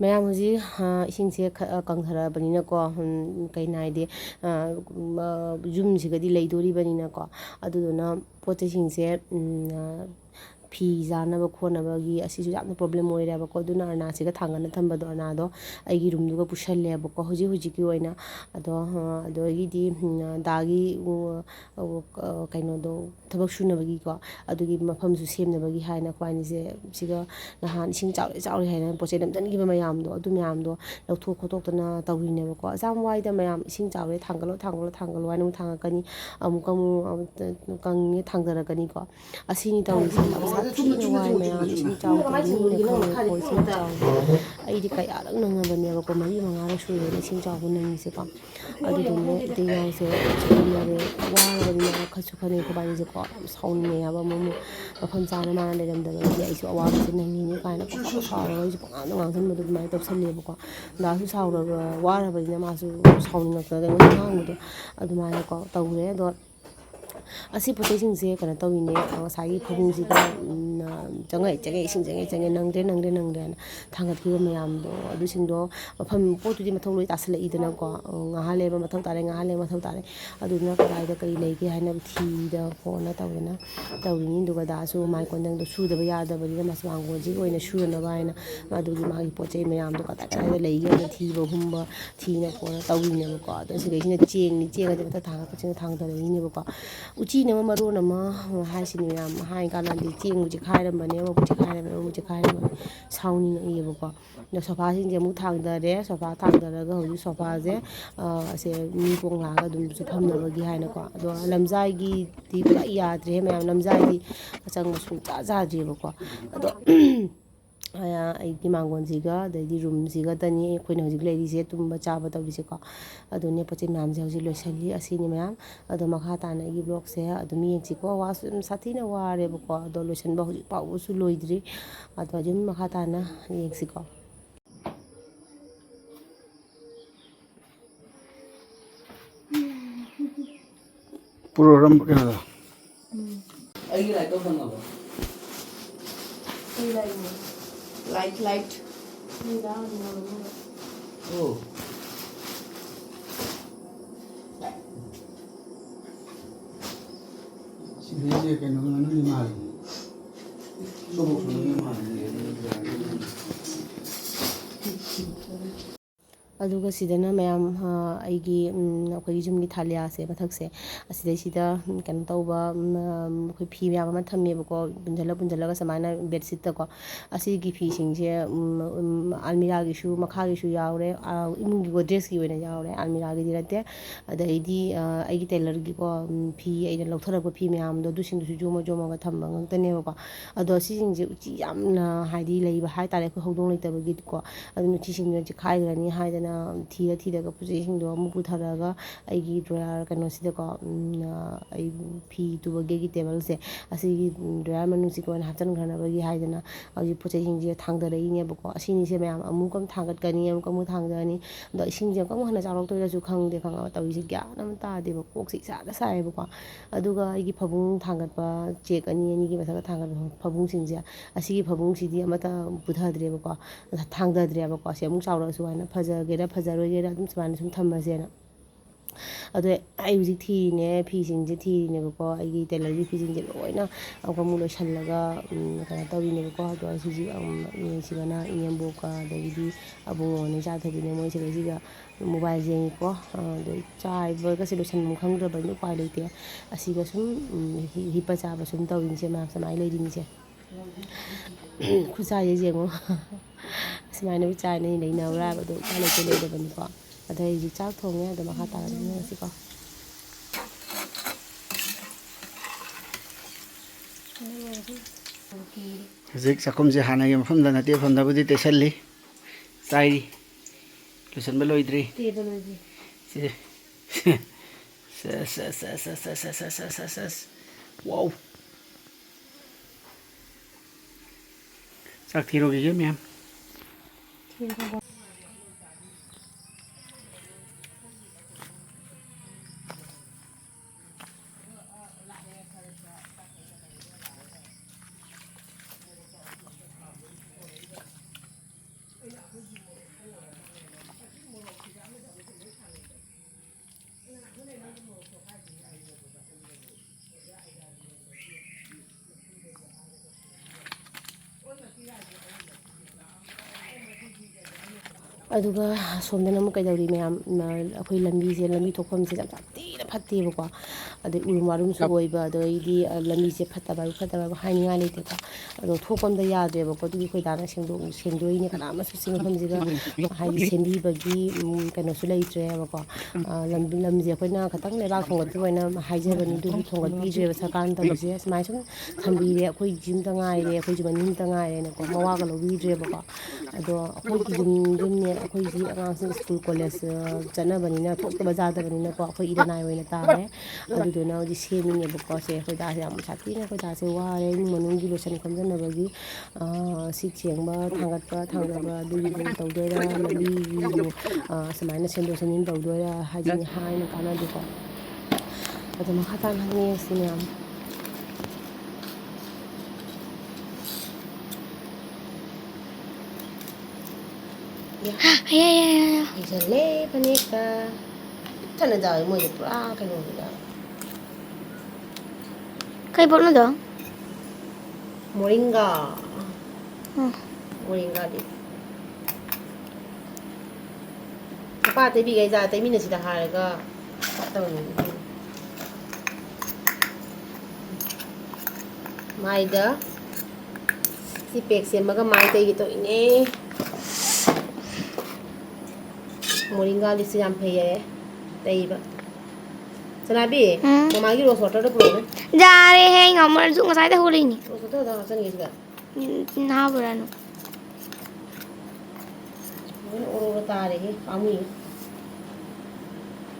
ꯃꯌꯥꯝ ꯍꯧꯖꯤꯛ ꯏꯁꯤꯡꯁꯦ ꯀꯪꯊꯔꯛꯑꯕꯅꯤꯅꯀꯣ ꯀꯩ ꯍꯥꯏꯗꯤ ꯌꯨꯝꯁꯤꯒꯗꯤ ꯂꯩꯗꯣꯔꯤꯕꯅꯤꯅꯀꯣ ꯑꯗꯨꯗꯨꯅ ꯄꯣꯠ ꯆꯩꯁꯤꯡꯁꯦ ꯐꯤ ꯆꯥꯅꯕ ꯈꯣꯠꯅꯕꯒꯤ ꯑꯁꯤꯁꯨ ꯌꯥꯝꯅ ꯄ꯭ꯔꯣꯕ꯭ꯂꯦꯝ ꯑꯣꯏꯔꯦꯕꯀꯣ ꯑꯗꯨꯅ ꯑꯔꯅꯥꯁꯤꯒ ꯊꯥꯡꯒꯠꯅ ꯊꯝꯕꯗꯣ ꯑꯔꯅꯥꯗꯣ ꯑꯩꯒꯤ ꯔꯨꯝꯗꯨꯒ ꯄꯨꯁꯜꯂꯦꯕꯀꯣ ꯍꯧꯖꯤꯛꯀꯤ ꯑꯣꯏꯅ ꯑꯗꯒꯤꯗꯤ ꯗꯥꯒꯤ ꯀꯩꯅꯣꯗꯣ ꯊꯕꯛ ꯁꯨꯅꯕꯒꯤꯀꯣ ꯑꯗꯨꯒꯤ ꯃꯐꯝꯁꯨ ꯁꯦꯝꯅꯕꯒꯤ ꯍꯥꯏꯅ ꯑꯩꯈꯣꯏꯅꯤꯁꯦ ꯁꯤꯒ ꯅꯍꯥꯟ ꯏꯁꯤꯡ ꯆꯥꯎꯔꯦ ꯍꯥꯏꯅ ꯄꯣꯠ ꯆꯩ ꯅꯝꯁꯤꯟꯈꯤꯕ ꯃꯌꯥꯝꯗꯣ ꯑꯗꯨ ꯃꯌꯥꯝꯗꯣ ꯂꯧꯊꯣꯛ ꯈꯣꯠꯇꯣꯛꯇꯅ ꯇꯧꯔꯤꯅꯦꯕꯀோ ꯑꯖꯥꯝ ꯋꯥꯏꯗ ꯃꯌꯥꯝ ꯏꯁꯤꯡ ꯆꯥꯎꯔꯦ ꯊꯥꯡꯒꯠꯂꯣ ꯍꯥꯏꯅ ꯑꯃꯨꯛ ꯊꯥꯡꯒꯠꯀꯅꯤ ꯑꯃꯨꯛ ꯀꯪꯉꯦ ꯊꯥꯡꯊꯔꯛꯀꯅꯤꯀꯣ ꯑꯁꯤꯅꯤ ꯇꯧꯔꯤꯁꯦ ꯌꯥꯝ ꯁꯥꯊꯤꯅ ꯋꯥꯏ ꯃꯌꯥꯝ ꯏꯁꯤꯡ ꯆꯥꯎꯗꯕ ꯃꯤꯅ ꯈꯪꯉꯦꯀꯣ ꯏꯁꯤꯡ ꯆꯥꯎꯕ ꯑꯩꯗꯤ ꯀꯌꯥꯔꯛ ꯅꯪꯉꯕꯅꯦꯕꯀꯣ 4-5ꯔꯛ ꯁꯨꯔꯦꯕ ꯏꯁꯤꯡ ꯆꯥꯎꯕ ꯅꯪꯉꯤꯁꯦꯀꯣ ꯑꯗꯨꯗꯨꯅ ꯏꯇꯩ ꯏꯅꯥꯎꯁꯦ ꯁꯣꯟꯅꯔꯦ ꯋꯥꯔꯕꯅꯤꯅ ꯈꯠꯁꯨ ꯈꯠꯅꯩ ꯑꯩꯈꯣꯏꯕꯥꯅꯤꯁꯦꯀꯣ ꯌꯥꯝ ꯁꯥꯎꯅꯤꯡꯉꯦ ꯍꯥꯏꯕ ꯑꯃꯨꯛ ꯃꯐꯝ ꯆꯥꯅ ꯃꯥꯅ ꯂꯩꯔꯝꯗꯕꯒꯤ ꯑꯩꯁꯨ ꯑꯋꯥꯕꯁꯦ ꯅꯪꯉꯤꯅꯤ ꯀꯥꯏꯅ ꯁꯥꯎꯔꯒ ꯑꯩꯁꯨ ꯄꯪꯉꯥꯡꯗ ꯉꯥꯡꯁꯤꯟꯕꯗꯣ ꯑꯗꯨꯃꯥꯏꯅ ꯇꯧꯁꯜꯂꯦꯕꯀꯣ ꯗꯥꯁꯨ ꯋꯥꯔꯕꯅꯤꯅ ꯃꯥꯁꯨ ꯁꯥꯎꯅꯤꯡꯉꯛꯇꯅ ꯉꯥꯡꯕꯗꯣ ꯑꯗꯨꯃꯥꯏꯅꯀꯣ ꯇꯧꯔꯦ ꯑꯗꯣ ꯑꯁꯤ ꯄꯣꯠ ꯆꯩꯁꯤꯡꯁꯦ ꯀꯩꯅꯣ ꯇꯧꯔꯤꯅꯦ ꯉꯁꯥꯏꯒꯤ ꯐꯃꯨꯡꯁꯤꯗ ꯆꯪꯉꯛꯑꯦ ꯏꯁꯤꯡ ꯆꯪꯉꯦ ꯅꯪꯗ꯭ꯔꯦꯅ ꯊꯥꯡꯒꯠꯈꯤꯕ ꯃꯌꯥꯝꯗꯣ ꯑꯗꯨꯁꯤꯡꯗꯣ ꯄꯣꯠꯇꯨꯗꯤ ꯃꯊꯧ ꯂꯣꯏ ꯇꯥꯁꯜꯂꯛꯏꯗꯅꯀꯣ ꯉꯥꯏꯍꯥꯛ ꯂꯩꯕ ꯃꯊꯧ ꯇꯥꯔꯦ ꯑꯗꯨꯗꯨꯅ ꯀꯗꯥꯏꯗ ꯀꯔꯤ ꯂꯩꯒꯦ ꯍꯥꯏꯅ ꯊꯤꯗ ꯈꯣꯠꯅ ꯇꯧꯗꯅ ꯇꯧꯔꯤꯅꯤ ꯑꯗꯨꯒ ꯗꯥꯁꯨ ꯃꯥꯏ ꯀꯣꯟꯗꯪꯗꯣ ꯁꯨꯗꯕ ꯌꯥꯗꯕꯅꯤꯅ ꯃꯥꯡꯒꯣꯟꯁꯤꯒꯤ ꯑꯣꯏꯅ ꯁꯨꯅꯕ ꯍꯥꯏꯅ ꯑꯗꯨꯒꯤ ꯃꯥꯒꯤ ꯄꯣꯠ ꯆꯩ ꯃꯌꯥꯝꯗꯣ ꯀꯗꯥꯏꯗ ꯂꯩꯒꯦꯅ ꯊꯤꯕ ꯍꯨꯝꯕ ꯊꯤꯅ ꯈꯣꯠꯅ ꯇꯧꯔꯤꯅꯦꯕꯀꯣ ꯑꯗꯣ ꯁꯤꯗꯩꯁꯤꯅ ꯆꯦꯡꯁꯦ ꯃꯊꯛ ꯊꯥꯡꯒꯠꯄꯁꯤꯅ ꯊꯥꯡꯊꯔꯛꯏꯅꯦꯕꯀꯣ ꯎꯆꯤꯅ ꯃꯔꯣꯟ ꯑꯃ ꯍꯥꯏꯁꯤꯅꯤ ꯃꯌꯥꯝ ꯍꯥꯏ ꯀꯥꯟꯗꯗꯤ ꯆꯦꯡꯕꯨ ꯆꯤꯛꯈꯥꯏꯔꯝꯕꯅꯦ ꯑꯃꯕꯨ ꯆꯤꯛꯈꯥꯏꯔꯝꯕꯅꯦ ꯁꯥꯎꯅꯤꯡꯉꯛꯏꯑꯕꯀꯣ ꯑꯗꯣ ꯁꯣꯐꯥꯁꯤꯡꯁꯦ ꯑꯃꯨꯛ ꯊꯥꯡꯊꯔꯦ ꯁꯣꯐꯥ ꯊꯥꯡꯊꯔꯒ ꯍꯧꯖꯤꯛ ꯁꯣꯐꯥꯁꯦ ꯑꯁꯦ ꯃꯤ ꯄꯣꯡ ꯂꯥꯛꯑꯒ ꯑꯗꯨꯝꯁꯨ ꯐꯝꯅꯕꯒꯤ ꯍꯥꯏꯅꯀꯣ ꯑꯗꯣ ꯂꯝꯖꯥꯏꯒꯤꯗꯤ ꯄꯨꯔꯥ ꯌꯥꯗ꯭ꯔꯦ ꯃꯌꯥꯝ ꯂꯝꯖꯥꯏꯗꯤ ꯆꯪꯕ ꯁꯨꯡꯆꯥ ꯆꯥꯗ꯭ꯔꯤꯕꯀꯣ ꯑꯗꯣ ꯑꯩꯒꯤ ꯃꯥꯡꯒꯣꯟꯁꯤꯒ ꯑꯗꯩꯗꯤ ꯔꯨꯝꯁꯤꯒꯇꯅꯤ ꯑꯩꯈꯣꯏꯅ ꯍꯧꯖꯤꯛ ꯂꯩꯔꯤꯁꯦ ꯇꯨꯝꯕ ꯆꯥꯕ ꯇꯧꯔꯤꯁꯦꯀꯣ ꯑꯗꯨꯅꯦ ꯄꯣꯠ ꯆꯩ ꯃꯌꯥꯝꯁꯦ ꯍꯧꯖꯤꯛ ꯂꯣꯏꯁꯤꯜꯂꯤ ꯑꯁꯤꯅꯤ ꯃꯌꯥꯝ ꯑꯗꯣ ꯃꯈꯥ ꯇꯥꯅ ꯑꯩꯒꯤ ꯕ꯭ꯂꯣꯛꯁꯦ ꯑꯗꯨꯝ ꯌꯦꯡꯁꯤꯀꯣ ꯋꯥꯁꯨ ꯑꯗꯨꯝ ꯁꯥꯊꯤꯅ ꯋꯥꯔꯦꯕꯀꯣ ꯑꯗꯣ ꯂꯣꯏꯁꯤꯟꯕ ꯍꯧꯖꯤꯛ ꯐꯥꯎꯕꯁꯨ ꯂꯣꯏꯗ꯭ꯔꯤ ꯑꯗꯣ ꯑꯗꯨꯝ ꯃꯈꯥ ꯇꯥꯅ ꯌꯦꯡꯁꯤꯀꯣ ꯄꯨꯔꯣꯔꯝ ꯀꯩꯅꯣꯗ ꯑꯩꯒꯤ ꯂꯥꯏꯠ ꯇꯧꯁꯟꯅꯕ ꯂꯥꯏꯠ ꯑꯣ ꯁꯤꯗꯩꯁꯦ ꯀꯩꯅꯣ ꯉꯥꯅꯨꯗꯤ ꯃꯥꯜꯂꯤ ꯁꯣꯕꯣꯛꯁꯨ ꯃꯥꯜꯂꯤ ꯑꯗꯨꯒ ꯁꯤꯗꯅ ꯃꯌꯥꯝ ꯑꯩꯒꯤ ꯑꯩꯈꯣꯏꯒꯤ ꯌꯨꯝꯒꯤ ꯊꯥꯂꯤꯌꯥꯁꯦ ꯃꯊꯛꯁꯦ ꯑꯁꯤꯗꯩꯁꯤꯗ ꯀꯩꯅꯣ ꯇꯧꯕ ꯑꯩꯈꯣꯏ ꯐꯤ ꯃꯌꯥꯝ ꯑꯃ ꯊꯝꯃꯦꯕꯀꯣ ꯄꯨꯟꯁꯤꯜꯂꯒ ꯁꯨꯃꯥꯏꯅ ꯕꯦꯠꯁꯤꯠꯇꯀꯣ ꯑꯁꯤꯒꯤ ꯐꯤꯁꯤꯡꯁꯦ ꯑꯜꯃꯤꯔꯥꯒꯤꯁꯨ ꯃꯈꯥꯒꯤꯁꯨ ꯌꯥꯎꯔꯦ ꯏꯃꯨꯡꯒꯤ ꯒꯣꯗ꯭ꯔꯦꯖꯀꯤ ꯑꯣꯏꯅ ꯌꯥꯎꯔꯦ ꯑꯜꯃꯤꯔꯥꯒꯤꯗꯤ ꯅꯠꯇꯦ ꯑꯗꯩꯗꯤ ꯑꯩꯒꯤ ꯇꯦꯂꯔꯒꯤꯀꯣ ꯐꯤ ꯑꯩꯅ ꯂꯧꯊꯔꯛꯄ ꯐꯤ ꯃꯌꯥꯝꯗꯣ ꯑꯗꯨꯁꯤꯡꯗꯨꯁꯨ ꯖꯣꯝꯃꯒ ꯊꯝꯕ ꯉꯥꯛꯇꯅꯦꯕꯀꯣ ꯑꯗꯣ ꯁꯤꯁꯤꯡꯁꯦ ꯎꯆꯤ ꯌꯥꯝꯅ ꯍꯥꯏꯗꯤ ꯂꯩꯕ ꯍꯥꯏꯇꯥꯔꯦ ꯑꯩꯈꯣꯏ ꯍꯧꯗꯣꯡ ꯂꯩꯇꯕꯒꯤꯀꯣ ꯑꯗꯨꯅ ꯎꯆꯤꯁꯤꯡꯗꯨꯅ ꯆꯤꯛꯈꯥꯏꯈ꯭ꯔꯅꯤ ꯍꯥꯏꯗꯅ ꯊꯤꯔꯒ ꯄꯣꯠ ꯆꯩꯁꯤꯡꯗꯣ ꯑꯃꯨꯛ ꯄꯨꯊꯔꯒ ꯑꯩꯒꯤ ꯗ꯭ꯔꯣꯌꯥꯔ ꯀꯩꯅꯣꯁꯤꯗꯀꯣ ꯑꯩ ꯐꯤ ꯇꯨꯕꯒꯤ ꯇꯦꯕꯜꯁꯦ ꯑꯁꯤꯒꯤ ꯗ꯭ꯔꯣꯌꯥꯔ ꯃꯅꯨꯡꯁꯤꯗ ꯑꯣꯏꯅ ꯍꯥꯞꯆꯤꯟꯈ꯭ꯔꯅꯕꯒꯤ ꯍꯥꯏꯗꯅ ꯍꯧꯖꯤꯛ ꯄꯣꯠ ꯆꯩꯁꯤꯡꯁꯦ ꯊꯥꯡꯊꯔꯛꯏꯅꯦꯕꯀꯣ ꯑꯁꯤꯅꯤꯁꯦ ꯃꯌꯥꯝ ꯑꯃꯨꯛ ꯊꯥꯡꯒꯠꯀꯅꯤ ꯑꯃꯨꯛ ꯊꯥꯡꯊꯔꯅꯤ ꯑꯗꯣ ꯏꯁꯤꯡꯁꯦ ꯑꯃꯨꯛ ꯍꯟꯅ ꯆꯥꯎꯔꯛꯇꯣꯏꯔꯁꯨ ꯈꯪꯗꯦ ꯈꯪꯉꯕ ꯇꯧꯔꯤꯁꯦ ꯒ꯭ꯌꯥꯟ ꯑꯃ ꯇꯥꯗꯦꯕ ꯀꯣꯛꯁꯦ ꯏꯁꯥꯗ ꯁꯥꯏꯌꯦꯕꯀꯣ ꯑꯗꯨꯒ ꯑꯩꯒꯤ ꯐꯃꯨꯡ ꯊꯥꯡꯒꯠꯄ ꯆꯦꯛ ꯑꯅꯤꯒꯤ ꯃꯊꯛꯇ ꯊꯥꯡꯒꯠꯄ ꯐꯃꯨꯡꯁꯤꯡꯁꯦ ꯑꯁꯤꯒꯤ ꯐꯃꯨꯡꯁꯤꯗꯤ ꯑꯃꯠꯇ ꯄꯨꯊꯗ꯭ꯔꯦꯕꯀꯣ ꯊꯥꯡꯊꯗ꯭ꯔꯦꯕꯀꯣ ꯁꯤ ꯑꯃꯨꯛ ꯆꯥꯎꯔꯛꯑꯁꯨ ꯍꯥꯏꯅ ꯐꯖꯒꯦꯔꯥ ꯐꯖꯔꯣꯏꯒꯦꯔꯥ ꯑꯗꯨꯝ ꯁꯨꯃꯥꯏꯅ ꯁꯨꯝ ꯊꯝꯃꯁꯦꯅ ꯑꯗꯣ ꯑꯩ ꯍꯧꯖꯤक ꯊꯤꯔꯤꯅꯦ ꯐꯤꯁꯤꯡꯁꯦ ꯊꯤꯔꯤꯅꯦꯕꯀꯣ ꯑꯩꯒꯤ ꯇꯦꯂꯔꯒꯤ ꯐꯤꯁꯤꯡꯁꯦ ꯂꯣꯏꯅ ꯑꯃꯨꯛ ꯂꯣꯏꯁꯤꯜꯂꯒ ꯀꯩꯅꯣ ꯇꯧꯔꯤꯅꯦꯕꯀꯣ ꯑꯗꯣ ꯍꯧꯖꯤꯛ ꯏꯅꯦꯁꯤꯒꯅ ꯏꯅꯦꯝꯕꯣꯛꯀ ꯑꯗꯒꯤꯗꯤ ꯑꯕꯨꯡꯉꯣꯅꯦ ꯏꯆꯥꯊꯣꯏꯕꯤꯅꯦ ꯃꯣꯏ ꯁꯤꯗꯩꯁꯤꯗ ꯃꯣꯕꯥꯏꯜ ꯌꯦꯡꯉꯤꯀꯣ ꯑꯗꯩ ꯆꯥꯏꯕꯒꯁꯦ ꯂꯣꯏꯁꯟꯐꯝ ꯈꯪꯗ꯭ꯔꯕꯅꯤꯅ ꯎꯄꯥꯏ ꯂꯩꯇꯦ ꯑꯁꯤꯒ ꯁꯨꯝ ꯍꯤꯞꯄ ꯆꯥꯕ ꯁꯨꯝ ꯇꯧꯔꯤꯅꯤꯁꯦ ꯃꯌꯥꯝ ꯁꯨꯃꯥꯏꯅ ꯂꯩꯔꯤꯅꯤꯁꯦ ꯈꯨꯠꯁꯥꯁꯦ ꯌꯦꯡꯉꯣ ꯑꯁꯨꯃꯥꯏꯅꯕꯨ ꯆꯥꯏꯅ ꯂꯩꯅꯕ꯭ꯔꯥ ꯍꯥꯏꯕꯗꯣ ꯎꯄꯥꯏ ꯂꯩꯇꯦ ꯂꯩꯇꯕꯅꯤꯀꯣ ꯑꯗꯣ ꯑꯩꯁꯨ ꯆꯥꯛ ꯊꯣꯡꯉꯦ ꯑꯗꯣ ꯃꯈꯥ ꯇꯥꯔꯛꯑꯅꯤ ꯉꯁꯤꯀꯣ ꯍꯧꯖꯤꯛ ꯆꯥꯛꯈꯨꯝꯁꯦ ꯍꯥꯟꯅꯒꯤ ꯃꯐꯝꯗ ꯅꯠꯇꯦ ꯃꯐꯝꯗꯕꯨꯗꯤ ꯇꯩꯁꯜꯂꯤ ꯆꯥꯏꯔꯤ ꯂꯣꯏꯁꯟꯕ ꯂꯣꯏꯗ꯭ꯔꯤ ꯋꯥꯎ ꯆꯥꯛ ꯊꯤꯔꯨꯈꯤꯒꯦ ꯃꯌꯥꯝ ꯑꯗꯨꯒ ꯁꯣꯝꯗꯅ ꯑꯃꯨꯛ ꯀꯩꯗꯧꯔꯤ ꯃꯌꯥꯝ ꯑꯩꯈꯣꯏ ꯂꯝꯕꯤꯁꯦ ꯂꯝꯕꯤ ꯊꯣꯛꯐꯝꯁꯦ ꯌꯥꯝ ꯊꯤꯅ ꯐꯠꯇꯦꯕꯀꯣ ꯑꯗꯩ ꯎꯔꯨꯝ ꯋꯥꯔꯨꯝꯁꯨ ꯑꯣꯏꯕ ꯑꯗꯩꯗꯤ ꯂꯝꯕꯤꯁꯦ ꯐꯠꯇꯕ ꯍꯥꯏꯅꯤꯡꯉꯥꯏ ꯂꯩꯇꯦꯀꯣ ꯑꯗꯣ ꯊꯣꯛꯄ ꯑꯝꯇ ꯌꯥꯗ꯭ꯔꯦꯕꯀꯣ ꯑꯗꯨꯒꯤ ꯑꯩꯈꯣꯏ ꯗꯥꯅ ꯁꯦꯡꯗꯣꯛꯏꯅꯦ ꯀꯅꯥ ꯑꯃꯁꯨ ꯁꯤ ꯃꯐꯝꯁꯤꯒ ꯍꯥꯏꯗꯤ ꯁꯦꯝꯕꯤꯕꯒꯤ ꯀꯩꯅꯣꯁꯨ ꯂꯩꯇ꯭ꯔꯦꯕꯀꯣ ꯂꯝꯁꯦ ꯑꯩꯈꯣꯏꯅ ꯈꯤꯇꯪ ꯂꯩꯕꯥꯛ ꯊꯣꯡꯒꯠꯄ ꯑꯣꯏꯅ ꯍꯥꯏꯖꯕꯅꯤ ꯑꯗꯨꯕꯨ ꯊꯣꯡꯒꯠꯄꯤꯗ꯭ꯔꯦꯕ ꯁꯔꯀꯥꯔꯅ ꯇꯧꯔꯤꯁꯦ ꯁꯨꯃꯥꯏꯅ ꯁꯨꯝ ꯊꯝꯕꯤꯔꯦ ꯑꯩꯈꯣꯏꯒꯤ ꯌꯨꯝꯇ ꯉꯥꯏꯔꯦ ꯑꯩꯈꯣꯏꯁꯨ ꯃꯅꯤꯡꯇ ꯉꯥꯏꯔꯦꯅꯀꯣ ꯃꯋꯥꯒ ꯂꯧꯕꯤꯗ꯭ꯔꯦꯕꯀꯣ ꯑꯗꯣ ꯑꯩꯈꯣꯏꯒꯤ ꯌꯨꯝꯗꯨꯅꯦ ꯑꯩꯈꯣꯏꯁꯤ ꯑꯉꯥꯡꯁꯤꯡ ꯁ꯭ꯀꯨꯜ ꯀꯣꯂꯦꯖ ꯆꯠꯅꯕꯅꯤꯅ ꯊꯣꯛꯇꯕ ꯌꯥꯗꯕꯅꯤꯅꯀꯣ ꯑꯩꯈꯣই ꯏꯔꯅꯥꯏ ꯑꯣꯏꯅ ꯇꯥꯔꯦ ꯑꯗꯨꯗꯨꯅ ꯍꯧꯖꯤꯛ ꯁꯦꯝꯃꯤꯅꯦꯕꯀꯣ ꯁꯦ ꯑꯩꯈꯣꯏ ꯗꯥꯁꯦ ꯌꯥꯝ ꯁꯥꯊꯤꯅ ꯑꯩꯈꯣꯏ ꯗꯥꯁꯦ ꯋꯥꯔꯦ ꯏꯃꯨꯡ ꯃꯅꯨꯡꯒꯤ ꯂꯣꯏꯁꯟ ꯈꯣꯝꯖꯟꯅꯕꯒꯤ ꯁꯤꯡ ꯁꯦꯡꯕ ꯊꯥꯡꯒꯠꯄ ꯊꯥꯡꯗꯕ ꯑꯗꯨꯒꯤꯕꯨ ꯇꯧꯗꯣꯏꯔꯥ ꯂꯝꯕꯤꯒꯤꯕꯨ ꯁꯨꯃꯥꯏꯅ ꯁꯦꯝꯗꯣꯛ ꯁꯦꯝꯖꯤꯟ ꯇꯧꯗꯣꯏꯔꯥ ꯍꯥꯏꯅ ꯀꯥꯟꯅꯗꯦꯀꯣ ꯑꯗꯣ ꯃꯈꯥ ꯇꯥꯅ ꯌꯦꯡꯁꯤ ꯃꯌꯥꯝ ꯍꯩꯖꯜꯂꯦ ꯐꯅꯦꯛꯀ ꯊꯅ ꯆꯥꯎꯋꯦ ꯃꯣꯏꯁꯦ ꯄꯨꯔꯥ ꯀꯩꯅꯣꯅꯤꯗ Kay Bornodo? ꯃꯣꯔꯤꯡꯒꯥ ꯃꯣꯔꯤꯡꯒꯥꯗꯤ ꯃꯄꯥ ꯇꯩꯕꯤꯒꯩꯖꯥ ꯇꯩꯃꯤꯟꯅꯁꯤꯗ ꯍꯥꯏꯔꯒ ꯇꯧꯅꯤ ꯃꯥꯏꯗ ꯁꯤ ꯄꯦꯛ ꯁꯦꯝꯃꯒ ꯃꯥꯏ ꯇꯩꯒꯦ ꯇꯧꯏꯅꯦ ꯃꯣꯔꯤꯡꯒꯥ ꯂꯤꯞꯁꯦ ꯌꯥꯝ ꯐꯩꯌꯦ ꯇꯩꯕ ꯁꯅꯥꯕꯤ ꯃꯃꯥꯒꯤ ꯔꯣꯁ ꯋꯥꯇꯔꯗꯣ ꯄꯨꯔꯛꯎꯅꯦ Jare hai ngamar ju ngasai ta holini. ꯔꯣꯁ ꯋꯥꯇꯔꯗ ꯍꯥꯞꯆꯟꯒꯦ ꯁꯤꯗ Na burano. ꯂꯣꯏꯅ ꯑꯣꯔꯣꯔꯣ ꯇꯥꯔꯦꯍꯦ ꯄꯥꯝꯃꯨꯏ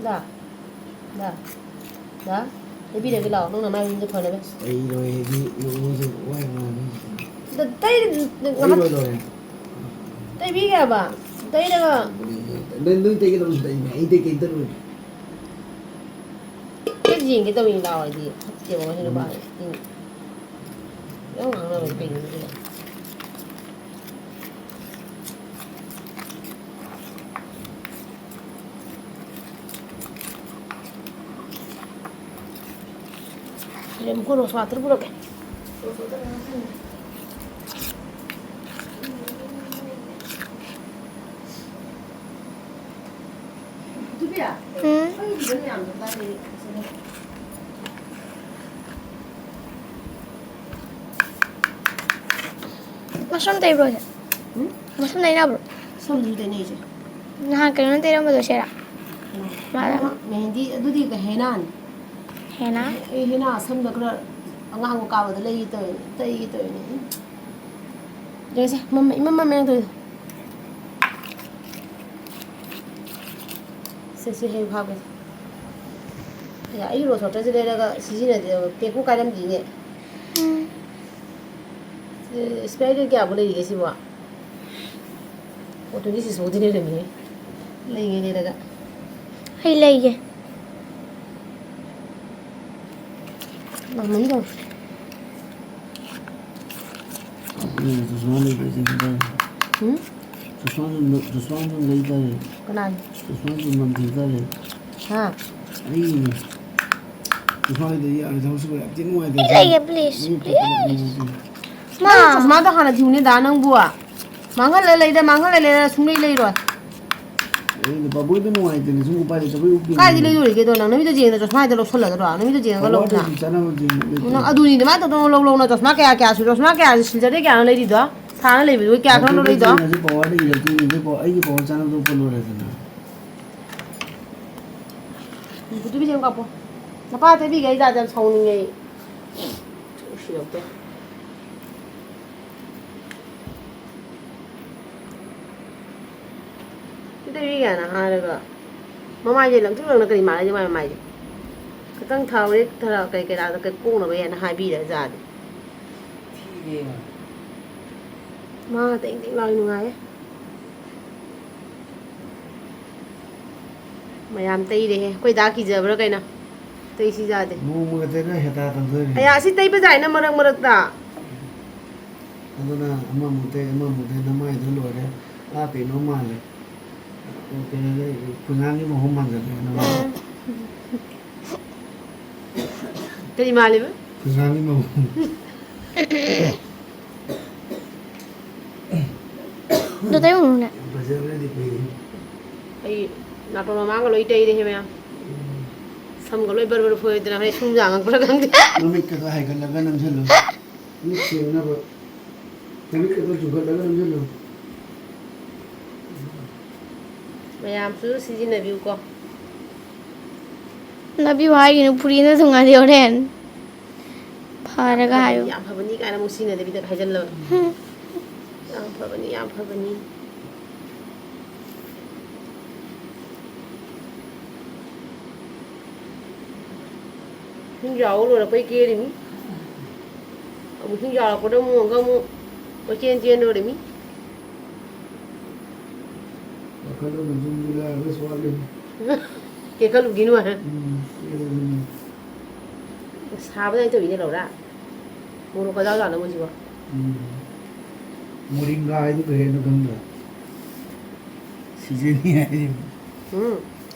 ꯗꯥ ꯇꯩꯕꯤꯔꯒꯦ ꯂꯥꯛꯑꯣ ꯅꯪ ꯅꯃꯥꯏꯗꯣ ꯐꯅꯕ ꯇꯩꯔꯣꯏꯗꯤ ꯅꯣꯡꯃꯁꯨ ꯋꯥꯏ ꯉꯥꯡꯅꯤ ꯇꯩꯕꯤꯒꯦ ꯍꯥꯏꯕ ꯇꯩꯔꯒ ꯅꯪ ꯇꯩꯒꯗꯕꯁꯨ ꯇꯩꯅꯦ ꯑꯩ ꯇꯩ ꯇꯩꯔꯣꯏ ꯌꯦꯡꯒꯦ ꯇꯧꯏꯅꯤ ꯂꯥꯛꯑꯣ ꯑꯩꯗꯤ ꯐꯠꯇꯦꯕ ꯃꯁꯤ ꯅꯨꯄꯥꯁꯦ ꯌꯥꯝ ꯉꯥꯡꯅꯕꯅꯤ ꯀꯩꯅꯣ ꯁꯤꯗ ꯂꯦꯝꯀꯣ ꯔꯣꯁ ꯋꯥꯇꯔ ꯄꯨꯔꯛꯀꯦ rose water Masam tay bro. Masam tay na bro. ꯁꯝꯗꯨꯁꯨ ꯇꯩꯅꯩꯁꯦ Na kailan tay ramado sera. ꯃꯦꯍꯦꯟꯗꯤ ꯑꯗꯨꯗꯤ ꯍꯦꯅꯥꯅꯤ Hena. ꯑꯩ ꯍꯦꯅꯥ ꯁꯝꯗ ꯈꯔ ꯑꯉꯥꯡꯕ ꯀꯥꯕꯗ ꯂꯩꯒꯦ ꯇꯧꯔꯤꯅꯦ ꯇꯩꯒꯦ ꯇꯧꯔꯤꯅꯦ ꯌꯦꯡꯁꯦ ꯏꯃꯝ ꯃꯝꯃꯦ ꯅꯪ ꯇꯧꯔꯤꯗꯣ ꯁꯤ ꯍꯦꯛ ꯍꯥꯞꯄꯁꯦ ꯑꯩ ꯔꯣꯁ ꯋꯥꯇꯔꯁꯦ ꯂꯩꯔꯒ ꯁꯤꯖꯤꯟꯅꯗꯦ ꯄꯦꯛꯄꯨ ꯀꯥꯏꯔꯝꯗꯤꯅꯦ ꯏꯁꯄꯦꯔꯗꯤ ꯀꯌꯥꯕꯨ ꯂꯩꯔꯤꯒꯦ ꯁꯤꯕꯣ 26 ꯐꯥꯎꯗꯤ ꯂꯩꯔꯝꯃꯤꯍꯦ ꯂꯩꯉꯩ ꯂꯩꯔꯒ Hay lege. ꯃꯃꯟꯗꯣ ꯁꯨꯁꯃꯥ ꯂꯩꯇ꯭ꯔꯦ ꯁꯨꯁꯃꯥ ꯂꯩꯇꯥꯔꯦ ꯀꯅꯥꯅꯤ ꯁꯨꯁꯃꯥ ꯅꯝꯊꯤꯇꯥꯔꯦ ꯍꯥ ꯑꯩꯅꯦ ꯁꯨꯁꯃꯥ ꯂꯩꯇ꯭ꯔꯦ ꯌꯥꯔꯦ ꯊꯕꯛꯁꯨ ꯌꯥꯝ ꯊꯤ ꯅꯨꯡꯉꯥꯏꯇꯦ Hay lege please. Please. Ma. ꯆꯁꯃꯥꯗꯣ ꯍꯥꯟꯅ ꯊꯤꯌꯨꯅꯦ ꯗꯥ ꯅꯪꯕꯨ ꯃꯥꯡꯍꯜꯂ ꯂꯩꯗ ꯁꯨꯡꯂꯩ ꯂꯩꯔꯣꯏ Baboy the Moai, the Zupa, the Wuki. Kai dili ke do nang nami to jeng to chosma de lo sola do nami to jeng ko lo tha no aduni de ma to lo lo na chosma kya su chosma kya sil jare kya le di do tha na le bi kya kha lo le do bu tu bi jeng ka po na pa te bi ge ja jam chong ni nge shi yo pe te bi ga na ha le ga mama je lang tu lang na ka ni ma le je ma je ka tang thao le thao kai kai da ka ko na be na hai bi de ja de Thì ma ting ting loi nu ngai mayam tei de koi da ki jabra kai na tei si ja de aya si tei ba jai na marak marak da aduna ama mute namai do lo re a pe no male o ke le kunangi mo hom manga na kai ma le ba kunangi mo Đồ tay uống nè. bajar le di pe ai na to ma ga loi tei de he ma sam ga loi bar bar phoi de na he sum jang ga gang de no mi ka hai ka laga nam jelo ni che na ba ni ka to juga laga nam jelo mayam su si ji na bi ko Nabi wahai gini puri na thunga dio den. Phara ga hayo. yam pha bani ka na mu si na de bi da khai jan lo yam pha bani hin jaw lo la pai ke ri mi amu hin jaw ko da mu ga mu ko chen chen do de mi ka lo ni jumla ro swale ke ka lu gi nu ha sa ba dai to ni lo da mu ro ka jaw na mu ji ba moringa ai du he no ganga sijeni ai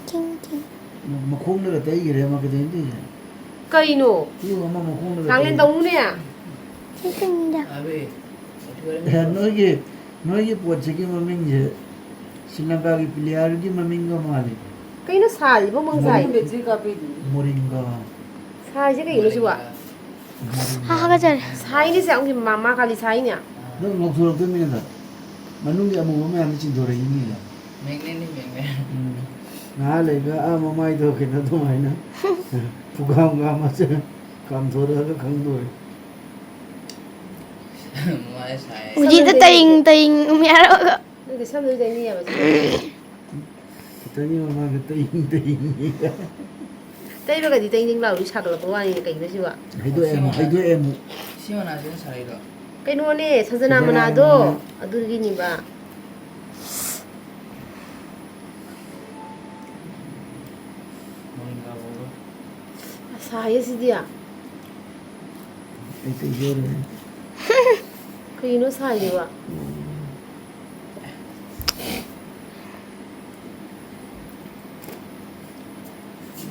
Ching ching. ma khong na ta yi re ma ke den di kai no ni ma ma khong na kang len tong ne Ching ching da. Abe. no ye po che ki ma ming je sinaba ki player ki ma ming ga ma le kai no sa ji bo mang sai Betri kapi di. moringa sai je kai no ji wa Ha ha ga jar. sai ni sa ong mama ka li sai ne no no so to mi na manung ya mo ma ya mi chin do re ni la Mengne ni mengne. na le ga a ma mai do ke na do mai na pu ga ga ma se kam tho ra ga khang do Mai sai. Uji ta ting ting umi aro ga. ni ke sam ni dai ni ya ba ji ta ni ma ga ta yin dai ba ga di dai ning la ri sa do to wa ni kai no ji wa hai do em Siwana jin sai do. kai no ne sajana mana do adu gi ni ba Moringa bolo. sa ye si dia ai te yo re kai no sa ye wa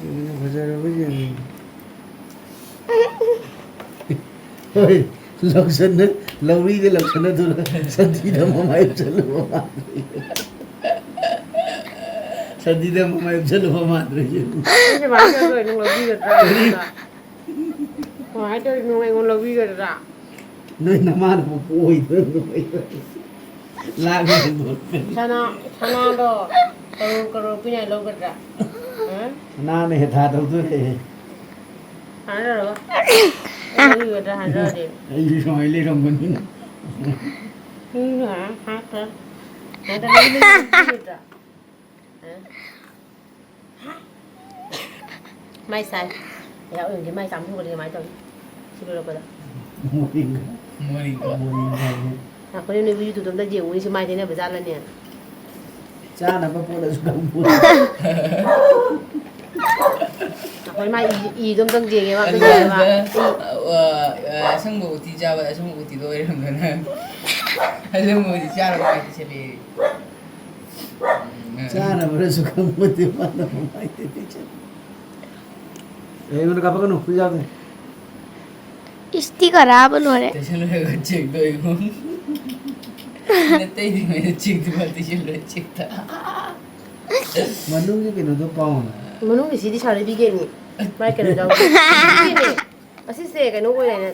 ये बाजार में जाएंगे ओए लक्षण लवरी के लक्षण तो सदी द ममाई चलो सदी द ममाई चलो मात्र ये ni ba ga lo nong lo bi ga ra wa to nong ai ngon lo bi ga ra नहीं नमाज वो कोई तो लागे तो sana do karo pi nai lo ga ra ना नहीं था तो है ha ra ro lo bi ga ra ha ra de ये समय ले रंग नहीं ha ta lo bi ga ra mai sai ya ơi cái mai chấm không có cái mai thôi xin lỗi rồi moringa Moringa. Moringa à có nên video tụi ta nhiều như mai thế này phải ra lên nè cha ना पर पोला सुना à có mai ý trong tăng gì cái mà cái gì mà Sang bộ thì cha và sang bộ thì tôi làm cái này. Sang bộ thì cha là cái gì đi. cha ना पर सुना मत माना ममाई ते पीछे ए मैंने कहा पकड़ो फिर जाते Isti kara ba no re. Thế cho nên là check đôi không? Nên tay thì mày check thì mà thì check ta. Manungnya kena tu pound. ꯃꯅꯨꯡꯒꯤꯁꯤꯗꯤ ꯁꯥꯔꯕꯤꯒꯦꯅꯤ ꯃꯥꯏ ꯀꯩꯅꯣ ꯇꯧꯕꯤꯒꯦꯅꯤ ꯑꯁꯤꯁꯦ ꯀꯩꯅꯣ ꯑꯣꯏꯔꯦꯅ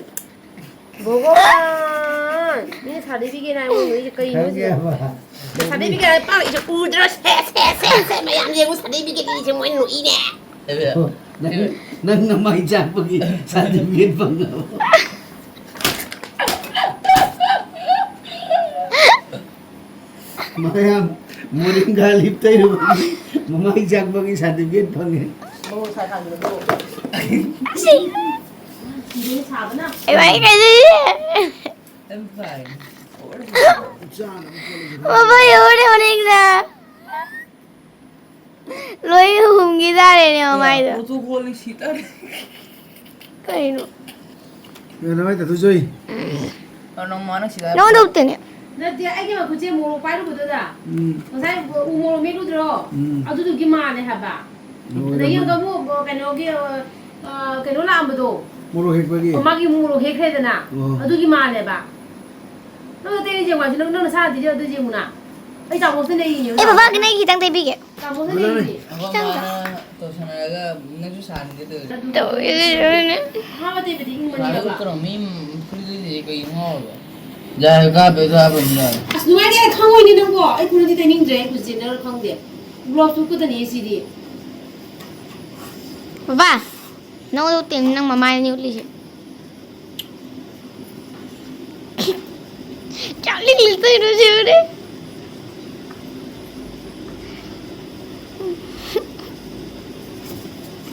ꯕꯣꯕꯣꯟ ꯃꯤꯅ ꯁꯥꯔꯕꯤꯒꯦꯅ ꯑꯩꯉꯣꯟꯗ ꯏꯁꯦ ꯀꯩꯅꯣ ꯁꯤꯗ ꯁꯥꯔꯕꯤꯒꯦꯅ ꯄꯥꯛ 이제 우드라 세 ꯃꯌꯥꯝ ꯌꯦꯡꯉꯨ ꯁꯥꯔꯕꯤꯒꯦꯅꯤꯁꯦ ꯃꯣꯏ ꯅꯣꯛꯏꯅꯦ Nang namay dyan pag certificate pang Mayam, muling galip tayo. Mamay dyan pag certificate pang 뭐 사가지고 이제 사구나 Ay, kasi. I'm fine. Papa, yun ulit na. Loy humgida rin yung mamay doon. Protocol sita. Kaino? Yan naman ito, Joy. Anong mana sila? Naman daw ito niya. 나한테 아기가 그제 뭐 빠르 보더라. 어사이 우모 메루 들어. 아두도 기만해 해봐. 근데 이거 뭐 그노기 그노라 아무도. Muro hikbagi. 엄마기 무로 해야 되나? 아두 기만해 봐. 너 때리 제 와지 너 사디 저 되지 무나. 이 장모 선에 이요. Eh, papa, kinakikita ang tibig eh. 장모 선에 이. Ako mana to sana nagsusan dito. Ito, yun. 하마 때 비디 Sabi 인문이가 ko 봐. pero may free ko yung hall. Dahil ka pero sabi mo na. 아, 누가 내가 타고 있는 거. 이 그런 데 되는 줄 그지 내가 강대. 물어 죽거든 이 시디. Papa, naman daw ito ng mamay ni Uli siya. Chakle, lito yun siya.